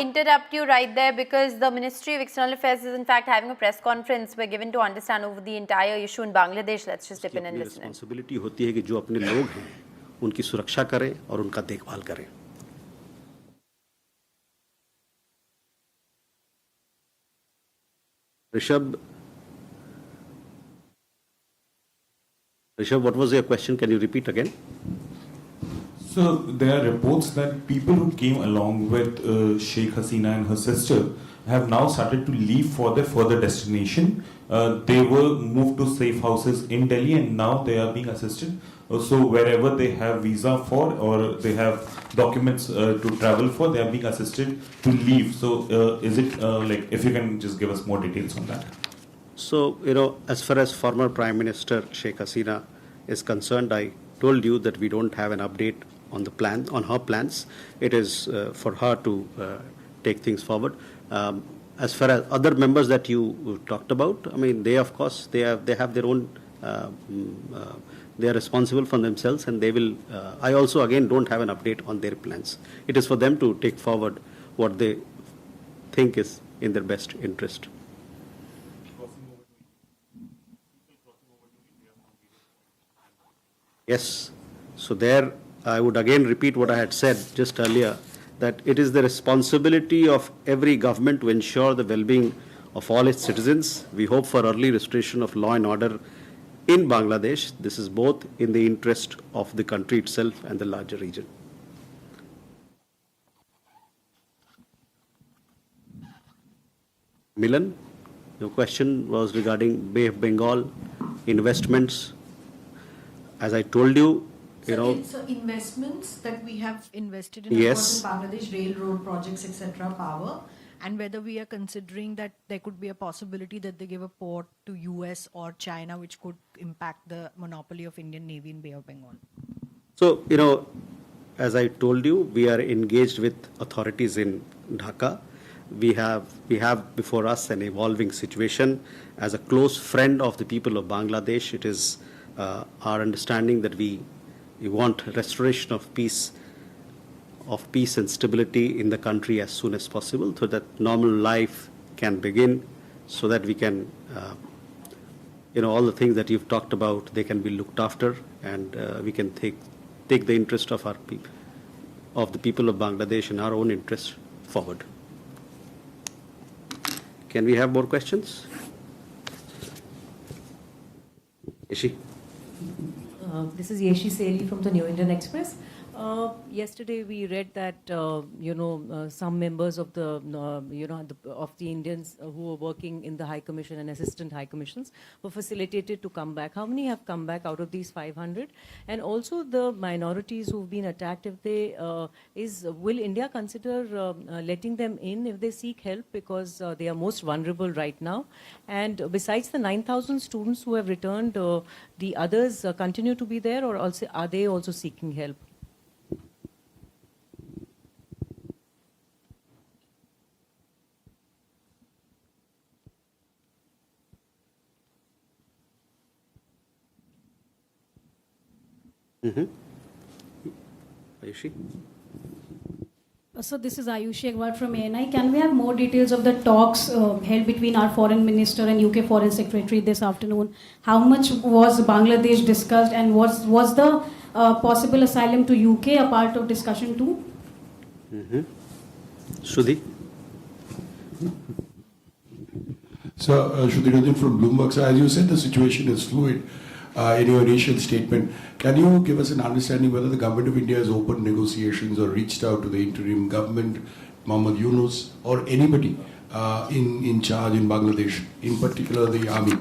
interrupt you right there because the Ministry of External Affairs is in fact having a press conference. We're given to understand over the entire issue in Bangladesh. Let's just dip in and listen. Responsibility होती है कि जो अपने लोग हैं उनकी सुरक्षा करें और उनका देखभाल करें. Rishabh, what was your question? Can you repeat again? So there are reports that people who came along with Sheikh Hasina and her sister have now started to leave for their further destination. They were moved to safe houses in Delhi and now they are being assisted. So wherever they have visa for or they have documents to travel for, they are being assisted to leave. So is it like, if you can just give us more details on that? So, as far as former Prime Minister Sheikh Hasina is concerned, I told you that we don't have an update on the plan, on her plans. It is for her to take things forward. As far as other members that you talked about, I mean, they of course they have their own. They are responsible for themselves, and they will. I also again don't have an update on their plans. It is for them to take forward what they think is in their best interest. Yes. So there, I would again repeat what I had said just earlier, that it is the responsibility of every government to ensure the well-being of all its citizens. We hope for early restoration of law and order in Bangladesh. This is both in the interest of the country itself and the larger region. Milan, your question was regarding Bay of Bengal investments. As I told you, So investments that we have invested in, yes, Bangladesh, railroad projects, etc., power, and whether we are considering that there could be a possibility that they give a port to US or China, which could impact the monopoly of Indian Navy in Bay of Bengal. So, as I told you, we are engaged with authorities in Dhaka. We have before us an evolving situation. As a close friend of the people of Bangladesh, it is our understanding that we want restoration of peace and stability in the country as soon as possible, so that normal life can begin, so that we can, all the things that you've talked about, they can be looked after, and we can take the interest of the people of Bangladesh and our own interests forward. Can we have more questions? Yeshi. This is Yeshi Seli from the New Indian Express. Yesterday we read that some members of the of the Indians who were working in the High Commission and Assistant High Commissions were facilitated to come back. How many have come back out of these 500? And also the minorities who've been attacked, if they will India consider letting them in if they seek help, because they are most vulnerable right now? And besides the 9,000 students who have returned, the others continue to be there, or also are they also seeking help? Ayushi? So this is Ayushi Agrawal from ANI. Can we have more details of the talks held between our Foreign Minister and UK Foreign Secretary this afternoon? How much was Bangladesh discussed, and was the possible asylum to UK a part of discussion too? Sudhi? So, Sudhi Radin from Bloomberg. So, as you said, the situation is fluid. In your initial statement, can you give us an understanding whether the government of India has opened negotiations or reached out to the interim government, Muhammad Yunus, or anybody in charge in Bangladesh, in particular the army?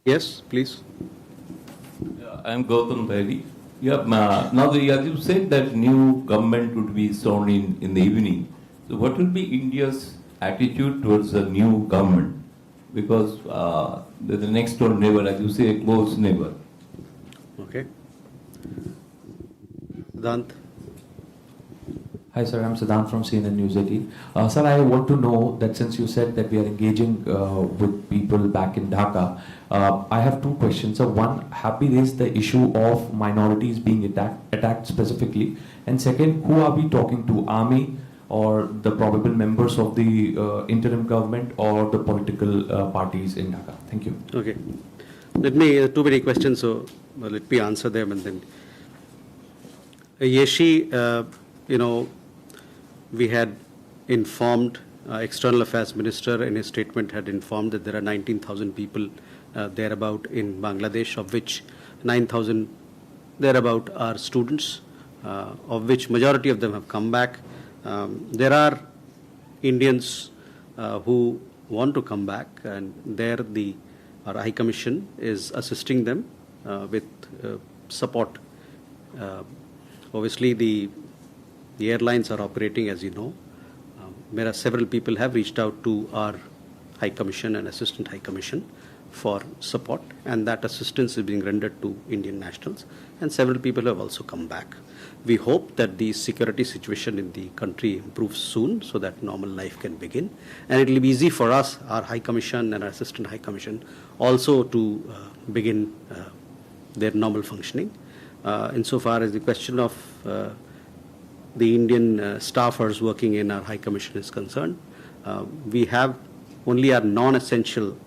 Yes, please. I am Gautam Bhairi. Now, as you said that new government would be sworn in the evening. So what will be India's attitude towards the new government? Because they're the next door neighbor, as you say, a close neighbor. Okay. Dant? Hi, sir. I'm Siddhant from CNN News 18. Sir, I want to know that since you said that we are engaging with people back in Dhaka, I have two questions. So, one, have we raised the issue of minorities being attacked specifically? And second, who are we talking to? Army or the probable members of the interim government or the political parties in Dhaka? Thank you. Okay. Let me, too many questions, so let me answer them and then. Yeshi, we had informed External Affairs Minister in his statement had informed that there are 19,000 people thereabout in Bangladesh, of which 9,000 thereabout are students, of which majority of them have come back. There are Indians who want to come back, and there our High Commission is assisting them with support. Obviously, the airlines are operating, as you know. There are several people have reached out to our High Commission and Assistant High Commission for support, and that assistance is being rendered to Indian nationals, and several people have also come back. We hope that the security situation in the country improves soon so that normal life can begin, and it will be easy for us, our High Commission and our Assistant High Commission, also to begin their normal functioning. Insofar as the question of the Indian staffers working in our High Commission is concerned, we have only our non-essential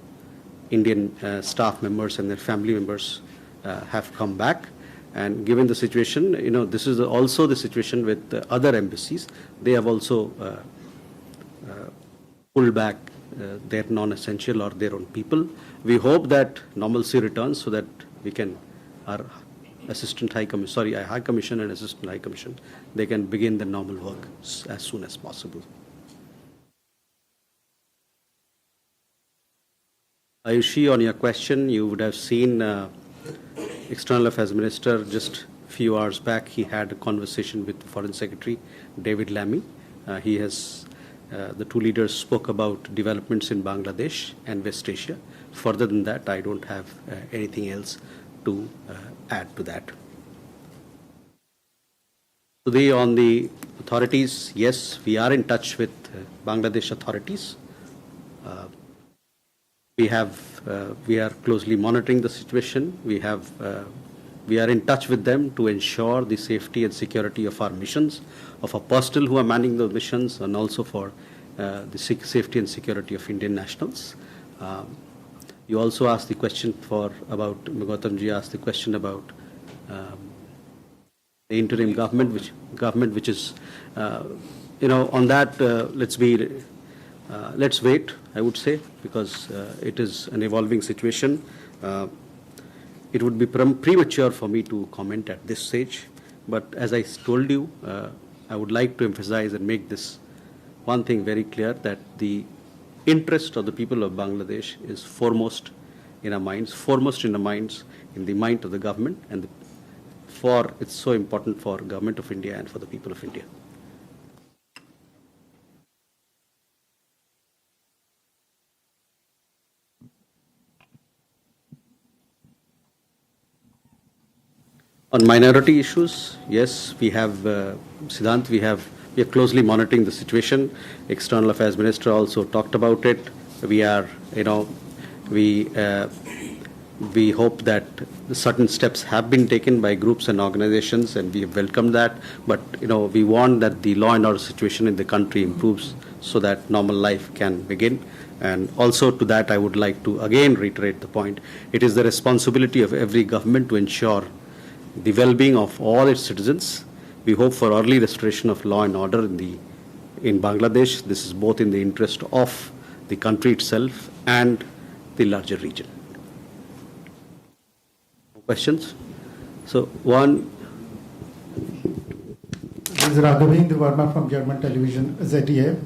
Indian staff members and their family members have come back. And given the situation, this is also the situation with other embassies. They have also pulled back their non-essential or their own people. We hope that normalcy returns so that we can, our High Commission and Assistant High Commission, they can begin the normal work as soon as possible. Ayushi, on your question, you would have seen External Affairs Minister just a few hours back. He had a conversation with Foreign Secretary David Lammy. The two leaders spoke about developments in Bangladesh and West Asia. Further than that, I don't have anything else to add to that. Today on the authorities, yes, we are in touch with Bangladesh authorities. We are closely monitoring the situation. We are in touch with them to ensure the safety and security of our missions, of our personnel who are manning those missions, and also for the safety and security of Indian nationals. You also asked the question about Gautamji asked the question about the interim government, which is, on that, let's wait, I would say, because it is an evolving situation. It would be premature for me to comment at this stage, but as I told you, I would like to emphasize and make this one thing very clear, that the interest of the people of Bangladesh is foremost in our minds, in the mind of the government, and it's so important for Government of India and for the people of India. On minority issues, yes, we have, Siddhant, we are closely monitoring the situation. External Affairs Minister also talked about it. We are, we hope that certain steps have been taken by groups and organizations, and we welcome that. But, we want that the law and order situation in the country improves so that normal life can begin. And also to that, I would like to again reiterate the point. It is the responsibility of every government to ensure the well-being of all its citizens. We hope for early restoration of law and order in Bangladesh. This is both in the interest of the country itself and the larger region. Questions? So one. This is Raghavendra Verma from German television ZDF.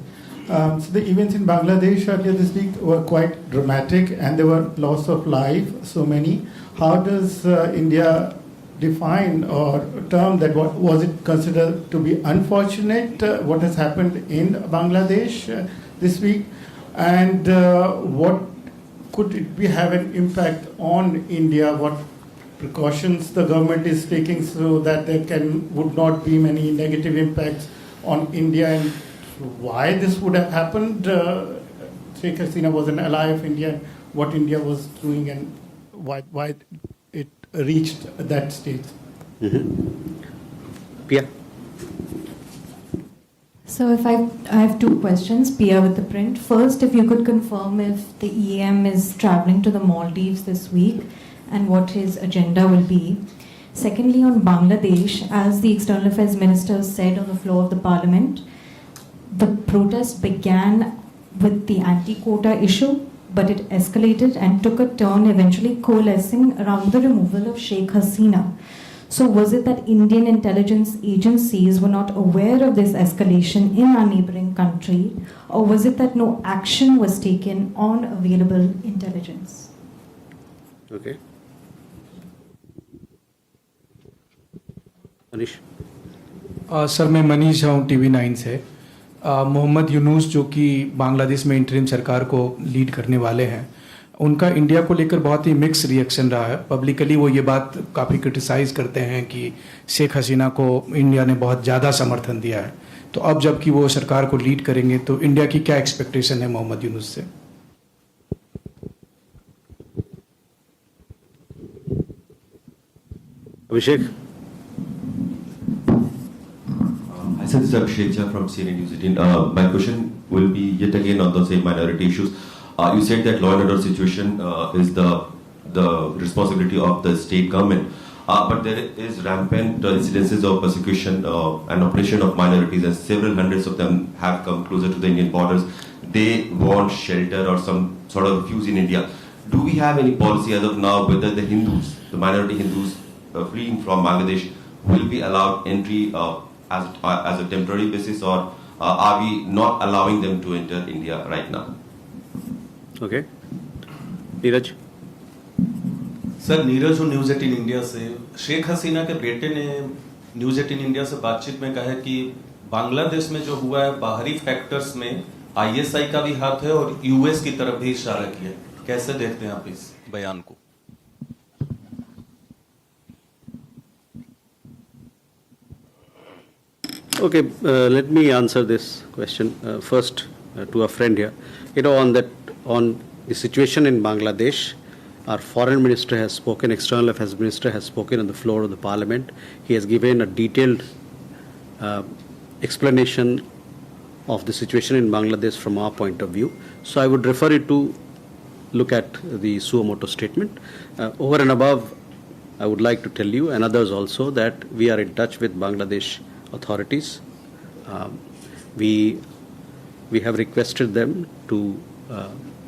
So the events in Bangladesh earlier this week were quite dramatic, and there were loss of life, so many. How does India define or term that? What was it considered to be unfortunate, what has happened in Bangladesh this week, and what could it have an impact on India? What precautions the government is taking so that there would not be many negative impacts on India and why this would have happened. Sheikh Hasina was an ally of India, what India was doing and why it reached that stage. Pia? So if I have two questions, Pia with the print. First, if you could confirm if the EM is traveling to the Maldives this week and what his agenda will be. Secondly, on Bangladesh, as the External Affairs Minister said on the floor of the Parliament, the protest began with the anti-quota issue, but it escalated and took a turn, eventually coalescing around the removal of Sheikh Hasina. So was it that Indian intelligence agencies were not aware of this escalation in our neighboring country, or was it that no action was taken on available intelligence? Okay. Manish? Sir मैं मनीष हूँ TV9 से। मोहम्मद यूनुस जो कि बांग्लादेश में interim सरकार को lead करने वाले हैं, उनका इंडिया को लेकर बहुत ही मिक्स रिएक्शन रहा है। पब्लिकली वो ये बात काफ़ी क्रिटिसाइज करते हैं कि शेख हसीना को इंडिया ने बहुत ज़्यादा समर्थन दिया है। तो अब जबकि वो सरकार को लीड करेंगे तो इंडिया की क्या एक्सपेक्टेशन है मोहम्मद यूनुस से? Abhishek? Hi, sir, this is Abhishek from CNN News 18. My question will be yet again on the same minority issues. You said that law and order situation is the responsibility of the state government, but there is rampant incidences of persecution and oppression of minorities, and several hundreds of them have come closer to the Indian borders. They want shelter or some sort of refuge in India. Do we have any policy as of now whether the Hindus, the minority Hindus fleeing from Bangladesh, will be allowed entry as a temporary basis, or are we not allowing them to enter India right now? Okay. Neeraj? Sir Neeraj हूँ news 18 India से। शेख हसीना के बेटे ने news 18 India से बातचीत में कहा है कि बांग्लादेश में जो हुआ है बाहरी फैक्टर्स में ISI का भी हाथ है और US की तरफ भी इशारा किया। कैसे देखते हैं आप इस बयान को? Okay, let me answer this question first to a friend here. You know, on the situation in Bangladesh, our foreign minister has spoken, external affairs minister has spoken on the floor of the parliament. He has given a detailed explanation of the situation in Bangladesh from our point of view. So I would refer you to look at the Suomoto statement. Over and above, I would like to tell you and others also that we are in touch with Bangladesh authorities. We have requested them to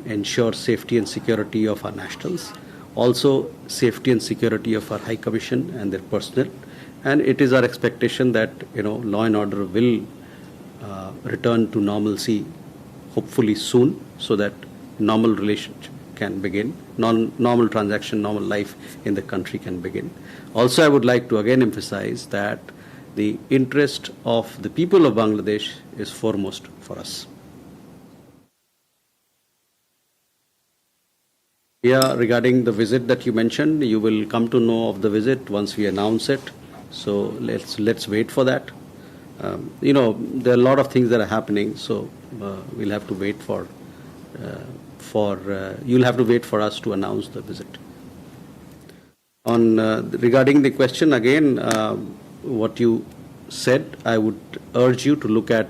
ensure safety and security of our nationals, also safety and security of our High Commission and their personnel. And it is our expectation that law and order will return to normalcy hopefully soon, so that normal relationship can begin, normal transaction, normal life in the country can begin. Also, I would like to again emphasize that the interest of the people of Bangladesh is foremost for us. Yeah, regarding the visit that you mentioned, you will come to know of the visit once we announce it. So let's wait for that. There are a lot of things that are happening, so we'll have to wait you'll have to wait for us to announce the visit. Regarding the question again, what you said, I would urge you to look at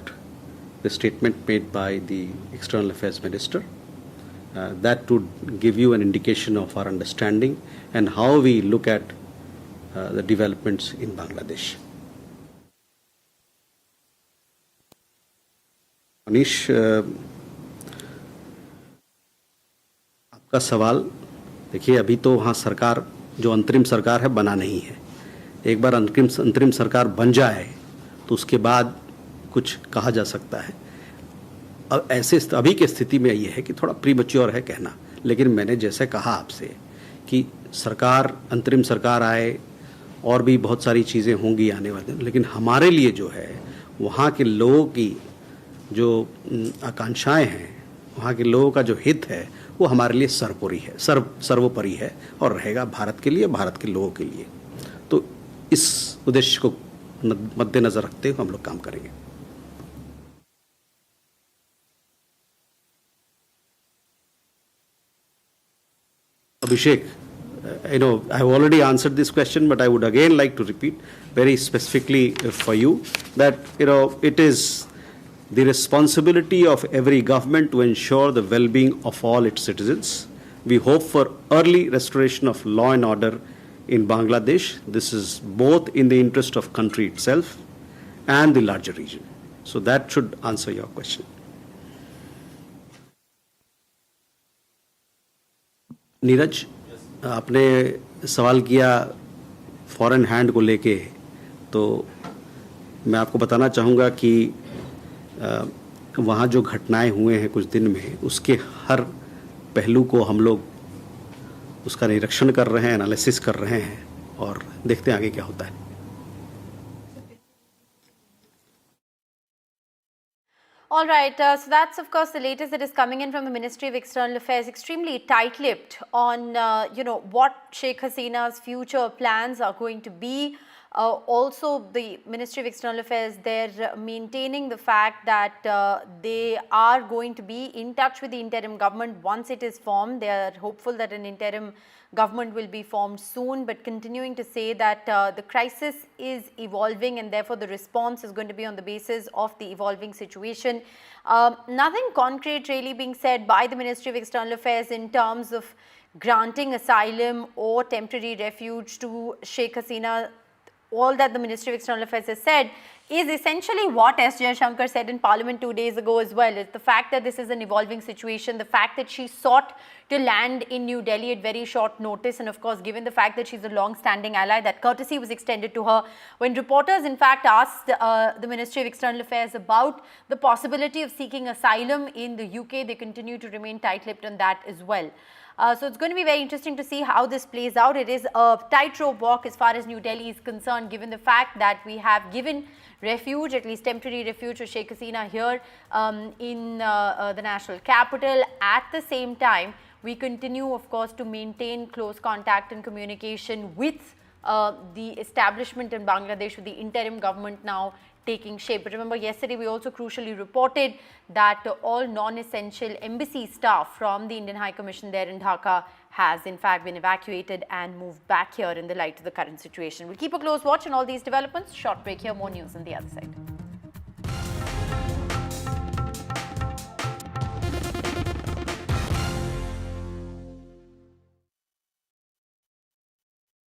the statement made by the External Affairs Minister. That would give you an indication of our understanding and how we look at the developments in Bangladesh. Manish, आपका सवाल देखिए, अभी तो वहाँ सरकार जो अंतरिम सरकार है बना नहीं है। एक बार अंतरिम सरकार बन जाए तो उसके बाद कुछ कहा जा सकता है। अब अभी की स्थिति में ये है कि थोड़ा प्रीमैच्योर है कहना, लेकिन मैंने जैसे कहा आपसे कि सरकार, अंतरिम सरकार आए और भी बहुत सारी चीज़ें होंगी आने वाले दिन, लेकिन हमारे लिए जो है वहाँ के लोगों की जो आकांक्षाएं हैं, वहाँ के लोगों का जो हित है, वो हमारे लिए सर्वोपरि है और रहेगा भारत के लिए, भारत के लोगों के लिए। तो इस उद्देश्य को मद्देनजर रखते हुए हम लोग काम करेंगे। Abhishek, I've already answered this question, but I would again like to repeat very specifically for you that, it is the responsibility of every government to ensure the well-being of all its citizens. We hope for early restoration of law and order in Bangladesh. This is both in the interest of country itself and the larger region. So that should answer your question. Neeraj, आपने सवाल किया foreign hand को लेके, तो मैं आपको बताना चाहूँगा कि वहाँ जो घटनाएं हुए हैं कुछ दिन में, उसके हर पहलू को हम लोग उसका निरीक्षण कर रहे हैं, एनालिसिस कर रहे हैं और देखते हैं आगे क्या होता है. All right, so that's of course the latest that is coming in from the Ministry of External Affairs, extremely tight-lipped on, what Sheikh Hasina's future plans are going to be. Also, the Ministry of External Affairs, they're maintaining the fact that they are going to be in touch with the interim government once it is formed. They are hopeful that an interim government will be formed soon, but continuing to say that the crisis is evolving and therefore the response is going to be on the basis of the evolving situation. Nothing concrete really being said by the Ministry of External Affairs in terms of granting asylum or temporary refuge to Sheikh Hasina. All that the Ministry of External Affairs has said is essentially what S. Jaishankar said in Parliament 2 days ago as well. It's the fact that this is an evolving situation, the fact that she sought to land in New Delhi at very short notice, and of course given the fact that she's a long-standing ally, that courtesy was extended to her. When reporters in fact asked the Ministry of External Affairs about the possibility of seeking asylum in the UK, they continue to remain tight-lipped on that as well. So it's going to be very interesting to see how this plays out. It is a tightrope walk as far as New Delhi is concerned, given the fact that we have given refuge, at least temporary refuge, to Sheikh Hasina here in the national capital. At the same time, we continue, of course, to maintain close contact and communication with the establishment in Bangladesh, with the interim government now taking shape. But remember, yesterday we also crucially reported that all non-essential embassy staff from the Indian High Commission there in Dhaka has in fact been evacuated and moved back here in the light of the current situation. We'll keep a close watch on all these developments. Short break here, more news on the other side.